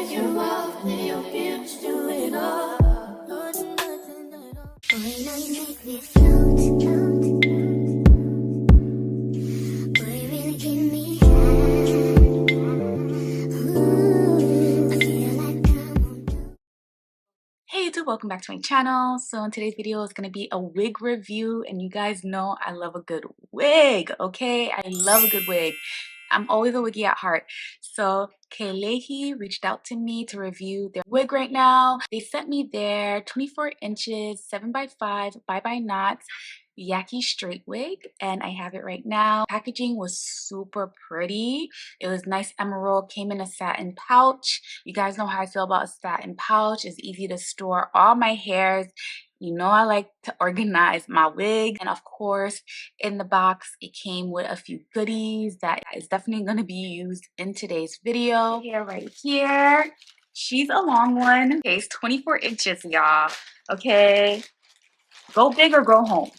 with you off, and your hips do it all. Boy, now you make me float. Boy, you really give me high. Ooh, I feel like I'm on top. Hey YouTube, welcome back to my channel. So in today's video is going to be a wig review, and you guys know I love a good wig, okay? I love a good wig. I'm always a wiggy at heart. So Klaiyi reached out to me to review their wig right now. They sent me their 24 inches 7x5 bye-bye knots Yaki straight wig, and I have it right now. Packaging was super pretty. It was nice emerald, came in a satin pouch. You guys know how I feel about a satin pouch. It's easy to store all my hairs. You know I like to organize my wig. And of course, in the box, it came with a few goodies that is definitely going to be used in today's video. Here, right here. She's a long one. Okay, it's 24 inches, y'all. Okay, go big or go home.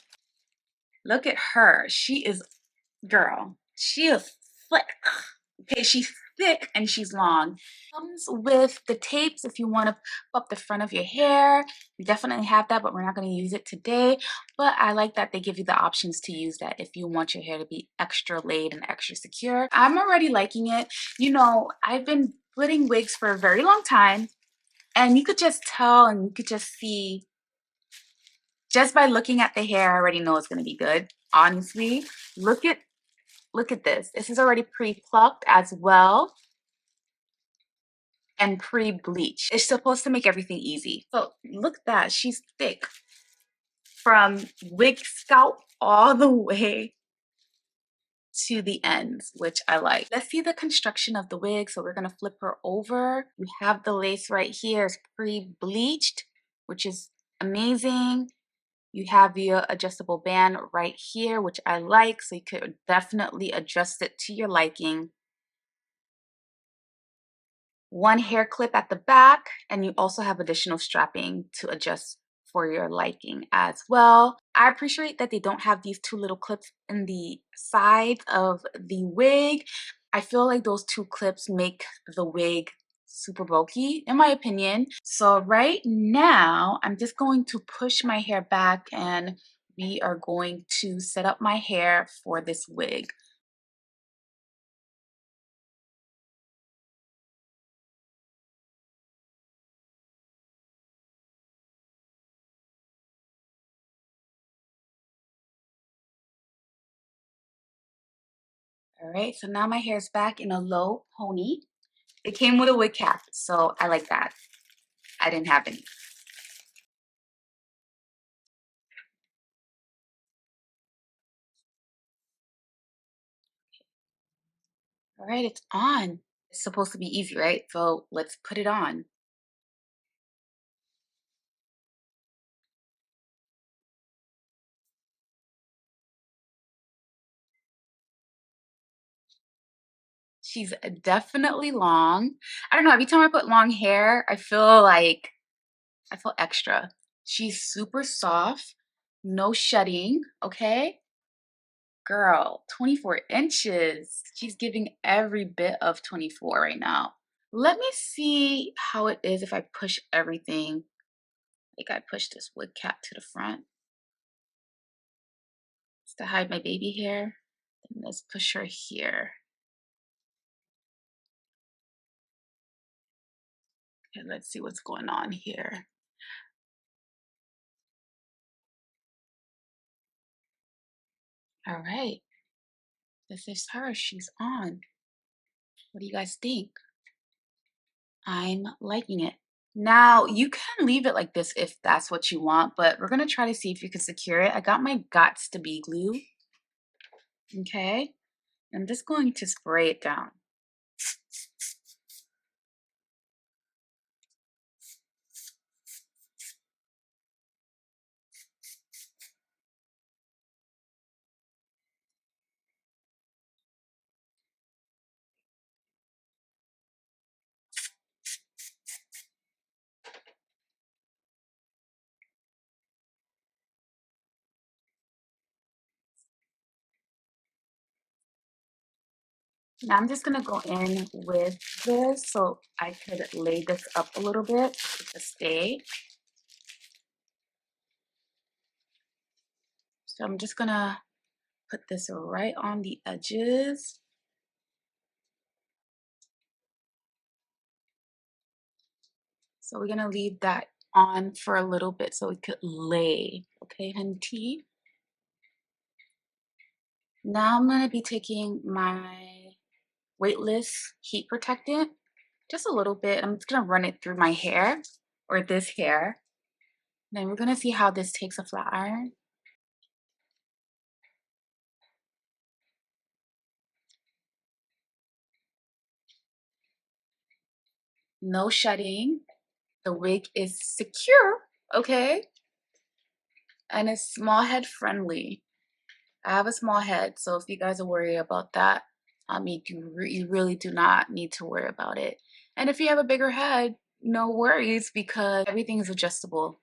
Look at her. She is, girl, she is slick. Okay, she's thick and she's long. Comes with the tapes if you want to pop the front of your hair. You definitely have that, but we're not going to use it today. But I like that they give you the options to use that if you want your hair to be extra laid and extra secure. I'm already liking it. You know, I've been splitting wigs for a very long time, and you could just tell and you could just see, just by looking at the hair, I already know it's going to be good. Honestly, look at this. This is already pre-plucked as well and pre-bleached. It's supposed to make everything easy. So look at that. She's thick from wig scalp all the way to the ends, which I like. Let's see the construction of the wig. So we're going to flip her over. We have the lace right here. It's pre-bleached, which is amazing. You have your adjustable band right here, which I like, so you could definitely adjust it to your liking. One hair clip at the back, and you also have additional strapping to adjust for your liking as well. I appreciate that they don't have these two little clips in the sides of the wig. I feel like those two clips make the wig super bulky in my opinion. So right now I'm just going to push my hair back and we are going to set up my hair for this wig. All right, so now my hair is back in a low pony. It came with a wig cap, so I like that. I didn't have any. All right, it's on. It's supposed to be easy, right? So let's put it on. She's definitely long. I don't know, every time I put long hair, I feel extra. She's super soft, no shedding, okay? Girl, 24 inches. She's giving every bit of 24 right now. Let me see how it is if I push everything. Like I push this wig cap to the front. It's to hide my baby hair. And let's push her here. Okay, let's see what's going on here. All right. This is her. She's on. What do you guys think? I'm liking it. Now, you can leave it like this if that's what you want, but we're going to try to see if you can secure it. I got my Gots to Be glue. Okay. I'm just going to spray it down. Now I'm just gonna go in with this so I could lay this up a little bit to stay. So I'm just gonna put this right on the edges. So we're gonna leave that on for a little bit so it could lay. Okay, hunty. Now I'm gonna be taking my weightless heat protectant, just a little bit. I'm just gonna run it through my hair or this hair. Then we're gonna see how this takes a flat iron. No shedding. The wig is secure, okay? And it's small head friendly. I have a small head, so if you guys are worried about that, you really do not need to worry about it. And if you have a bigger head, no worries because everything is adjustable.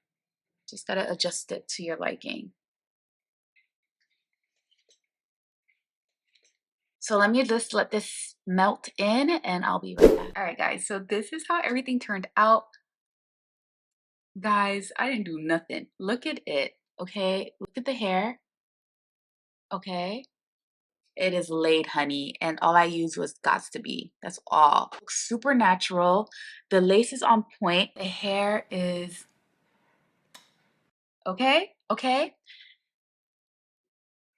Just gotta adjust it to your liking. So let me just let this melt in and I'll be right back. All right, guys, so this is how everything turned out. Guys, I didn't do nothing. Look at it, okay? Look at the hair, okay? It is laid, honey, and all I used was Gots to Be. That's all. Looks super natural. The lace is on point. The hair is okay, okay?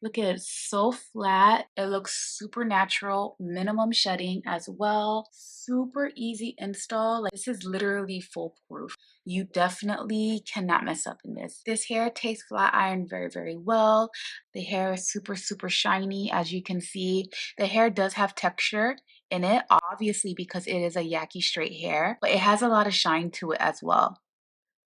Look at it, so flat. It looks super natural, minimum shedding as well. Super easy install. Like, this is literally foolproof. You definitely cannot mess up in this. This hair takes flat iron very, very well. The hair is super, super shiny, as you can see. The hair does have texture in it, obviously because it is a Yaki straight hair, but it has a lot of shine to it as well.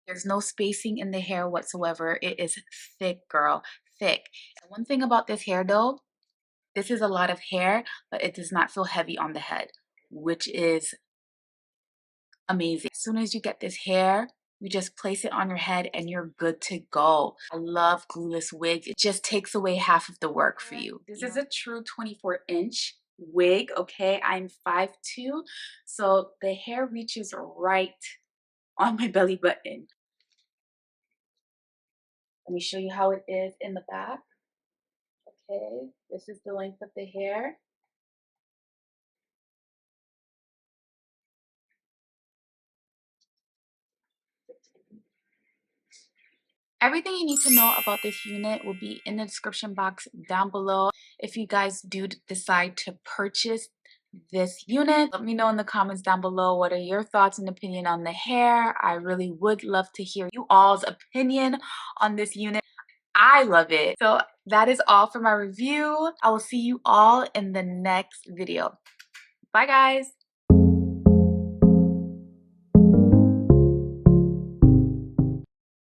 There's no spacing in the hair whatsoever. It is thick, girl, thick. And one thing about this hair though, this is a lot of hair, but it does not feel heavy on the head, which is amazing. As soon as you get this hair, you just place it on your head and you're good to go. I love glueless wigs. It just takes away half of the work for you. This is a true 24-inch wig, okay? I'm 5'2", so the hair reaches right on my belly button. Let me show you how it is in the back. Okay, this is the length of the hair. Everything you need to know about this unit will be in the description box down below. If you guys do decide to purchase this unit, let me know in the comments down below what are your thoughts and opinion on the hair. I really would love to hear you all's opinion on this unit. I love it. So that is all for my review. I will see you all in the next video. Bye guys.